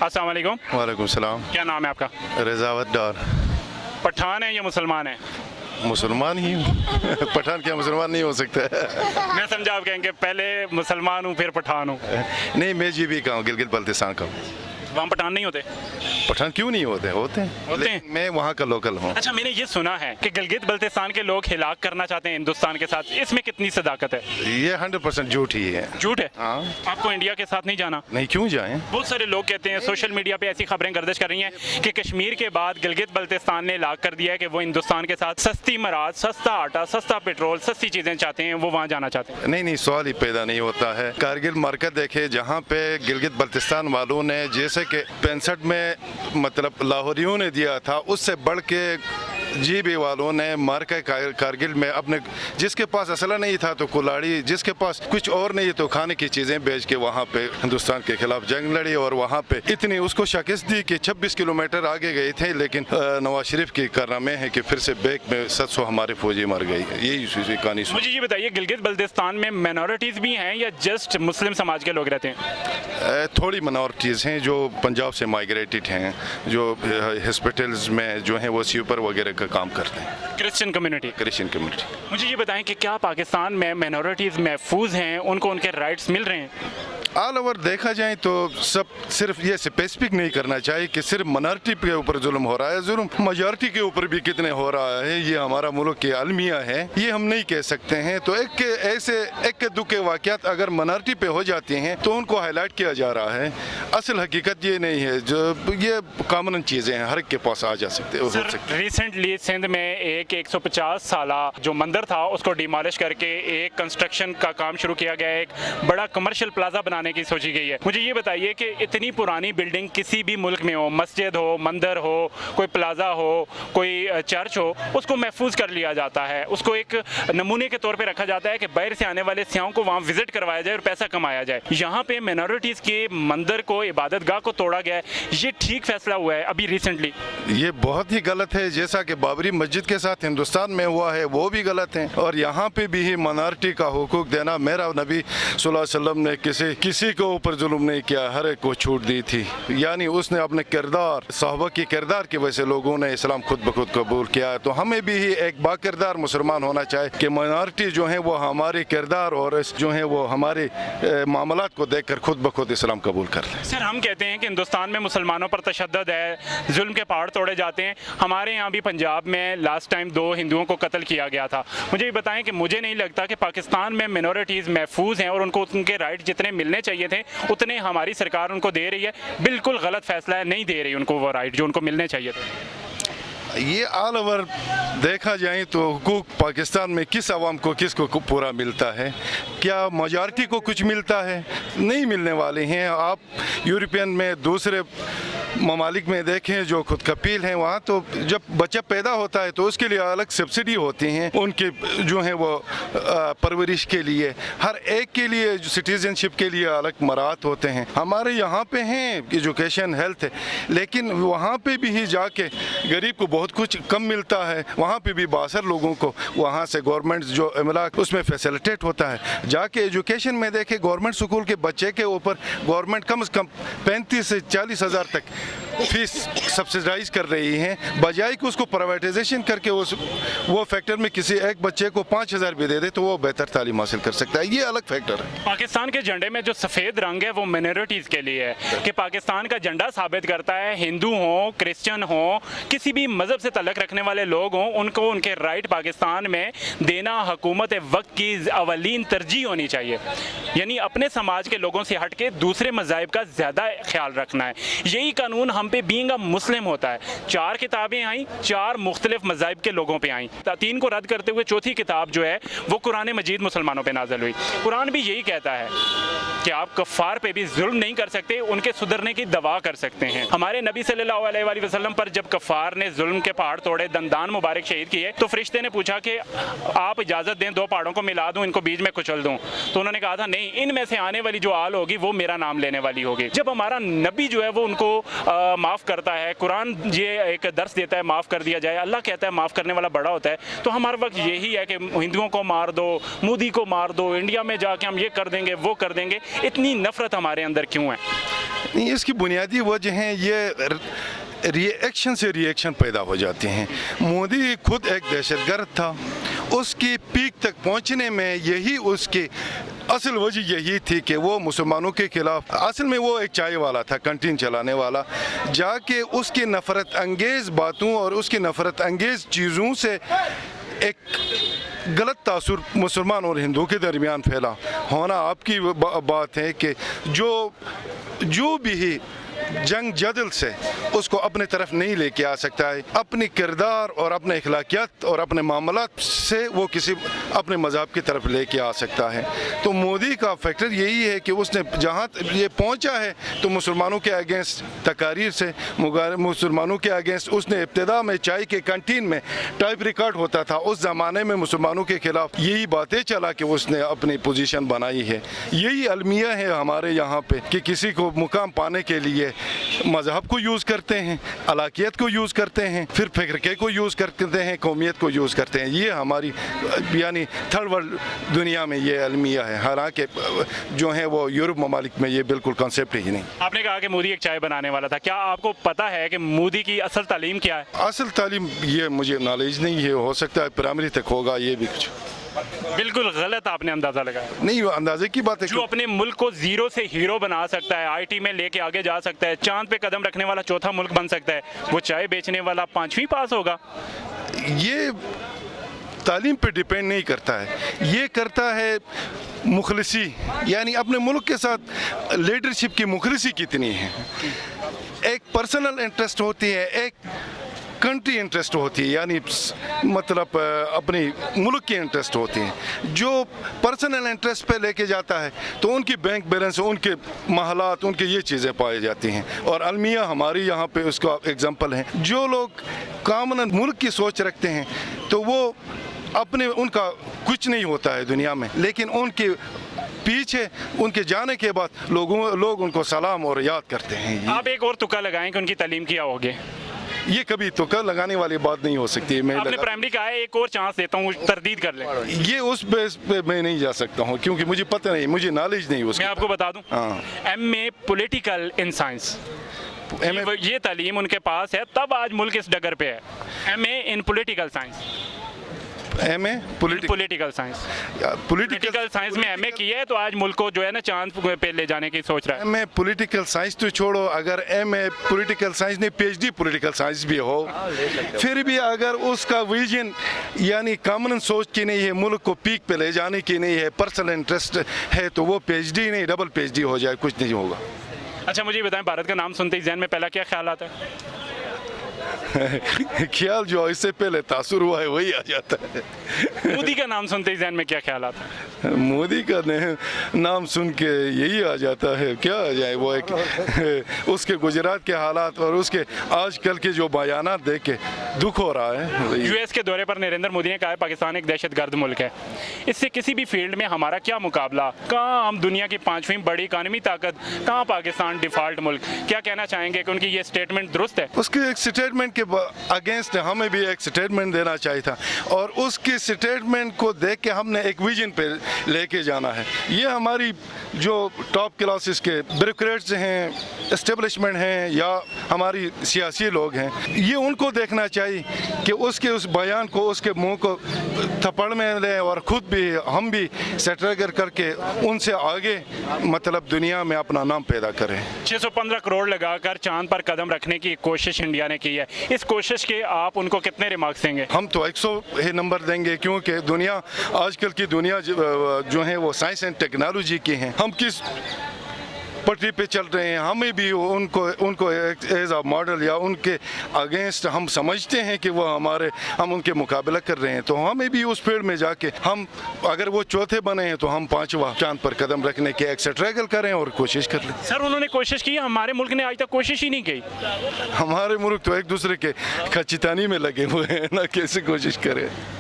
अस्सलाम वालेकुम। वालेकुम सलाम। क्या नाम है आपका? रज़ावत डार। पठान है या मुसलमान है? मुसलमान ही हूँ। पठान क्या मुसलमान नहीं हो सकता है? मैं समझा आप कहेंगे पहले मुसलमान हूँ फिर पठान हूँ। नहीं, मैं जीबी का हूँ, गिलगित बल्तिस्तान का हूँ। वहाँ पठान नहीं होते? पठान क्यों नहीं होते? होते हैं, लेकिन मैं वहाँ का लोकल हूँ। अच्छा, मैंने ये सुना है कि गिलगित बल्तिस्तान के लोग हिलाक करना चाहते हैं हिंदुस्तान के साथ, इसमें कितनी सदाकत है? ये 100% झूठ ही है। झूठ है? हाँ। आपको इंडिया के साथ नहीं जाना? नहीं, क्यों जाएं? बहुत सारे लोग कहते हैं, सोशल मीडिया पे ऐसी खबरें गर्दिश कर रही हैं कि कश्मीर के बाद गिलगित बल्तिस्तान ने लाक कर दिया है कि वो हिंदुस्तान के साथ सस्ती मराद, सस्ता आटा, सस्ता पेट्रोल, सस्ती चीज़ें चाहते हैं, वो वहाँ जाना चाहते हैं। नहीं, सवाल ही पैदा नहीं होता है। कारगिल मार्केट देखे, जहाँ पे गिलगित बल्तिस्तान वालों ने जैसे कि 65 में मतलब लाहौरियों ने दिया था, उससे बढ़ के जीबी वालों ने मार के कारगिल में अपने, जिसके पास असला नहीं था तो कुल्हाड़ी, जिसके पास कुछ और नहीं तो खाने की चीज़ें बेच के वहाँ पे हिंदुस्तान के खिलाफ जंग लड़ी और वहाँ पे इतनी उसको शिकस्त दी कि 26 किलोमीटर आगे गए थे, लेकिन नवाज शरीफ की कारनामे है कि फिर से बैक में 700 हमारे फौजी मर गई। यही कहानी। मुझे ये बताइए, गिलगित बल्तिस्तान में माइनॉरिटीज़ भी हैं या जस्ट मुस्लिम समाज के लोग रहते हैं? थोड़ी माइनॉरिटीज़ हैं जो पंजाब से माइग्रेटेड हैं, जो हॉस्पिटल्स में जो हैं वो स्वीपर वगैरह का काम करते हैं। Christian community? Christian community. मुझे ये बताएं कि क्या पाकिस्तान में माइनॉरिटीज़ महफूज हैं, उनको उनके राइट्स मिल रहे हैं? ऑल ओवर देखा जाए तो सब सिर्फ ये स्पेसिफिक नहीं करना चाहिए कि सिर्फ माइनॉरिटी के ऊपर जुल्म हो रहा है। जुल्म मेजॉरिटी के ऊपर भी कितने हो रहा है, ये हमारा मुल्क की अलमिया है, ये हम नहीं कह सकते हैं। तो एक दो के वाक़यात अगर माइनॉरिटी पे हो जाते हैं तो उनको हाईलाइट किया जा रहा है। असल हकीकत ये नहीं है, जो ये कॉमन चीज़ें हैं, हर एक के पास आ जा सकते हो सकते। रिसेंटली सिंध में एक 150 साला जो मंदिर था उसको डिमोलिश करके एक कंस्ट्रक्शन का काम शुरू किया गया है, एक बड़ा कमर्शियल प्लाजा बनाने की सोची गई है। मुझे ये बताइए कि इतनी पुरानी बिल्डिंग किसी भी मुल्क में हो, मस्जिद हो, मंदिर हो, कोई प्लाजा हो, कोई चर्च हो, उसको महफूज कर लिया जाता है, उसको एक नमूने के तौर पे रखा जाता है कि बाहर से आने वाले सियाहों को वहाँ विजिट करवाया जाए और पैसा कमाया जाए। यहाँ पे माइनॉरिटीज़ के मंदिर को, इबादतगाह को तोड़ा गया है, ये ठीक फैसला हुआ है अभी रिसेंटली? ये बहुत ही गलत है। जैसा कि बाबरी मस्जिद के साथ हिंदुस्तान में हुआ है वो भी गलत है, और यहाँ पे भी ही माइनॉरिटी का हुकूक देना, मेरा नबी सल्लल्लाहु अलैहि वसल्लम ने किसी के ऊपर जुल्म नहीं किया, हर एक को छूट दी थी। यानी उसने अपने किरदार, सहाबा की किरदार की वजह से लोगों ने इस्लाम खुद ब खुद कबूल किया। तो हमें भी ही एक बाकिरदार मुसलमान होना चाहिए कि माइनॉरिटी जो है वो हमारे किरदार और जो है वो हमारे मामलात को देखकर खुद ब खुद इस्लाम कबूल कर लें। सर, हम कहते हैं कि हिंदुस्तान में मुसलमानों पर तशद्दुद है, जुल्म के पहाड़ तोड़े जाते हैं। हमारे यहाँ भी पंजाब में लास्ट टाइम 2 हिंदुओं को कत्ल किया गया था। मुझे ये बताएं कि मुझे नहीं लगता कि पाकिस्तान में माइनॉरिटीज़ महफूज हैं और उनको उनके राइट जितने मिलने चाहिए थे उतने हमारी सरकार उनको दे रही है। बिल्कुल गलत फैसला है, नहीं दे रही उनको वो राइट जो उनको मिलने चाहिए थे। ये ऑल ओवर देखा जाए तो हुकूक पाकिस्तान में किस आवाम को किसको पूरा मिलता है? क्या मेजॉरिटी को कुछ मिलता है? नहीं मिलने वाले हैं। आप यूरोपियन में दूसरे ममालिक में देखें जो खुद कपील हैं, वहाँ तो जब बच्चा पैदा होता है तो उसके लिए अलग सब्सिडी होती हैं, उनके जो हैं वो परवरिश के लिए, हर एक के लिए सिटीजनशिप के लिए अलग मराहत होते हैं। हमारे यहाँ पे हैं एजुकेशन, हेल्थ है, लेकिन वहाँ पे भी ही जाके गरीब को बहुत कुछ कम मिलता है। वहाँ पे भी बासर लोगों को वहाँ से गवर्नमेंट जो अमला उसमें फैसिलिटेट होता है। जाके एजुकेशन में देखें, गवर्नमेंट स्कूल के बच्चे के ऊपर गवर्नमेंट कम से कम 35 से 40 हज़ार तक फीस सब्सिडाइज कर रही है, बजाय कि उसको प्राइवेटाइजेशन करके वो फैक्टर में किसी एक बच्चे को 5,000 भी दे दे तो वो बेहतर तालीम हासिल कर सकता है। ये अलग फैक्टर है। पाकिस्तान के झंडे में जो सफ़ेद रंग है वो माइनॉरिटीज़ के लिए है कि पाकिस्तान का झंडा साबित करता है हिंदू हों, क्रिश्चियन हों, किसी भी मज़हब से तल्लुक़ रखने वाले लोग हों, उनको उनके राइट पाकिस्तान में देना हुकूमत वक्त की अवलीन तरजीह होनी चाहिए। यानी अपने समाज के लोगों से हट के दूसरे मज़ाहिब का ज़्यादा ख्याल रखना है। यही कानून हम पे बीइंग अ मुस्लिम होता है। 4 किताबें आई, 4 मुख्तलिफ मज़ाहिब के लोगों पे आई, 3 को रद्द करते हुए चौथी किताब जो है वो कुरान मजीद मुसलमानों पे नाज़िल हुई। कुरान भी यही कहता है कि आप कफ़ार पे भी जुल्म नहीं कर सकते, उनके सुधरने की दवा कर सकते हैं। हमारे नबी सल्लल्लाहु अलैहि वसल्लम पर जब कफ़ार ने जुल्म के पहाड़ तोड़े, दंदान मुबारक शहीद किए, तो फरिश्ते ने पूछा कि आप इजाज़त दें 2 पहाड़ों को मिला दूं, इनको बीच में कुचल दूं। तो उन्होंने कहा था नहीं, इनमें से आने वाली जो आल होगी वो मेरा नाम लेने वाली होगी। जब हमारा नबी जो है वो उनको माफ़ करता है, कुरान ये एक दर्स देता है माफ़ कर दिया जाए, अल्लाह कहता है माफ़ करने वाला बड़ा होता है, तो हमारे वक्त यही है कि हिंदुओं को मार दो, मोदी को मार दो, इंडिया में जाके हम ये कर देंगे वो कर देंगे। इतनी नफ़रत हमारे अंदर क्यों है? नहीं, इसकी बुनियादी वजह है ये रिएक्शन से रिएक्शन पैदा हो जाते हैं। मोदी खुद एक दहशतगर्द था, उसकी पीक तक पहुंचने में यही उसकी असल वजह यही थी कि वो मुसलमानों के खिलाफ, असल में वो एक चाय वाला था, कैंटीन चलाने वाला, जाके उसकी नफ़रत अंगेज़ बातों और उसकी नफ़रत अंगेज़ चीज़ों से एक गलत तासुर मुसलमान और हिंदू के दरमियान फैला होना आपकी बात है कि जो भी जंग जदल से उसको अपने तरफ नहीं लेके आ सकता है, अपनी किरदार और अपने अखलाकियात और अपने मामलात से वो किसी अपने मज़हब की तरफ लेके आ सकता है। तो मोदी का फैक्टर यही है कि उसने जहाँ ये पहुँचा है तो मुसलमानों के अगेंस्ट तकारीर से, मुसलमानों के अगेंस्ट उसने इब्तिदा में चाय के कैंटीन में टाइप रिकॉर्ड होता था, उस ज़माने में मुसलमानों के खिलाफ यही बातें चला कि उसने अपनी पोजीशन बनाई है। यही अलमिया है हमारे यहाँ पे कि किसी को मुकाम पाने के लिए मज़हब को यूज़ करते हैं, अलाकियत को यूज़ करते हैं, फिर फ़िक्र को यूज़ करते हैं, कौमियत को यूज़ करते हैं। ये हमारी यानी थर्ड वर्ल्ड दुनिया में ये अलमिया है, हालांकि जो है वो यूरोप ममालिक में ये बिल्कुल कॉन्सेप्ट ही नहीं। आपने कहा कि मोदी एक चाय बनाने वाला था, क्या आपको पता है कि मोदी की असल तालीम क्या है? असल तालीम ये मुझे नॉलेज नहीं है, हो सकता है प्राइमरी तक होगा, ये भी कुछ बिल्कुल गलत आपने अंदाज़ा लगाया। नहीं, अंदाजे की बात है। जो अपने मुल्क को जीरो से हीरो बना सकता है, आईटी में लेके आगे जा सकता है, चांद पे कदम रखने वाला चौथा मुल्क बन सकता है, वो चाय बेचने वाला 5वीं पास होगा? ये तालीम पे डिपेंड नहीं करता है, ये करता है मुखलिसी, यानी अपने मुल्क के साथ लीडरशिप की मुखलिसी कितनी है। एक पर्सनल इंटरेस्ट होती है, एक कंट्री इंटरेस्ट होती है, यानी मतलब अपनी मुल्क की इंटरेस्ट होती है। जो पर्सनल इंटरेस्ट पे लेके जाता है तो उनकी बैंक बैलेंस, उनके महलात, उनके ये चीज़ें पाई जाती हैं। और अलमिया हमारी यहाँ पे उसका एग्जांपल है। जो लोग कामन मुल्क की सोच रखते हैं तो वो अपने, उनका कुछ नहीं होता है दुनिया में, लेकिन उनके पीछे उनके जाने के बाद लोग उनको सलाम और याद करते हैं। आप एक और तुक्का लगाएं कि उनकी तालीम क्या होगी? ये कभी तुक्का लगाने वाली बात नहीं हो सकती है। आपने प्राइमरी कहा है, एक और चांस देता हूँ, तरदीद कर ले। ये उस बेस पे मैं नहीं जा सकता हूँ क्योंकि मुझे पता नहीं, मुझे नॉलेज नहीं उसकी। मैं आपको बता दूँ, MA पॉलिटिकल इन साइंस, ये तालीम उनके पास है, तब आज मुल्क इस डगर पे है। MA इन political science, MA political science, political science में MA की है तो आज मुल्क को जो है ना चांद पे ले जाने की सोच रहा है। MA पॉलिटिकल साइंस तो छोड़ो, अगर MA पॉलिटिकल साइंस नहीं, PhD पॉलिटिकल साइंस भी हो, फिर भी अगर उसका विजन यानी कॉमन सोच की नहीं है, मुल्क को पीक पे ले जाने की नहीं है, पर्सनल इंटरेस्ट है, तो वो PhD नहीं डबल PhD हो जाए, कुछ नहीं होगा। अच्छा मुझे बताएं, भारत का नाम सुनते ही जहन में पहला क्या ख्याल आता है? ख्याल जो इससे पहले तासुर हुआ है वही आ जाता है। मोदी का नाम सुनते ही जहन में क्या ख्याल आता है? मोदी का नाम सुन के यही आ जाता है, क्या आ जाए, वो एक उसके गुजरात के हालात और उसके आजकल के जो बयानात देख के दुख हो रहा है। US के दौरे पर नरेंद्र मोदी ने कहा है पाकिस्तान एक दहशतगर्द मुल्क है, इससे किसी भी फील्ड में हमारा क्या मुकाबला, कहाँ हम दुनिया की 5वीं बड़ी इकानमी ताकत, कहाँ पाकिस्तान डिफॉल्ट मुल्क, क्या कहना चाहेंगे कि उनकी ये स्टेटमेंट दुरुस्त है? उसके एक स्टेटमेंट के अगेंस्ट हमें भी एक स्टेटमेंट देना चाहिए था और उसकी स्टेटमेंट को देख के हमने एक विजन पे लेके जाना है। ये हमारी जो टॉप क्लासेस के ब्यूरोक्रेट्स हैं, एस्टेब्लिशमेंट हैं या हमारी सियासी लोग हैं, ये उनको देखना चाहिए कि उसके उस बयान को, उसके मुंह को थप्पड़ में लें और ख़ुद भी हम भी स्ट्रगल करके उनसे आगे मतलब दुनिया में अपना नाम पैदा करें। 615 करोड़ लगाकर चांद पर कदम रखने की कोशिश इंडिया ने की है, इस कोशिश के आप उनको कितने रिमार्क्स देंगे? हम तो 100 ही नंबर देंगे क्योंकि दुनिया, आजकल की दुनिया जो है वो साइंस एंड टेक्नोलॉजी की है। हम किस पटरी पे चल रहे हैं, हमें भी उनको एज अ मॉडल या उनके अगेंस्ट हम समझते हैं कि वो हम उनके मुकाबला कर रहे हैं, तो हमें भी उस फील्ड में जाके हम अगर वो चौथे बने हैं तो हम 5वां चांद पर कदम रखने के एक स्ट्रगल करें और कोशिश कर लें। सर उन्होंने कोशिश की, हमारे मुल्क ने आज तक कोशिश ही नहीं की। हमारे मुल्क तो एक दूसरे के खचितानी में लगे हुए हैं ना, कैसे कोशिश करें।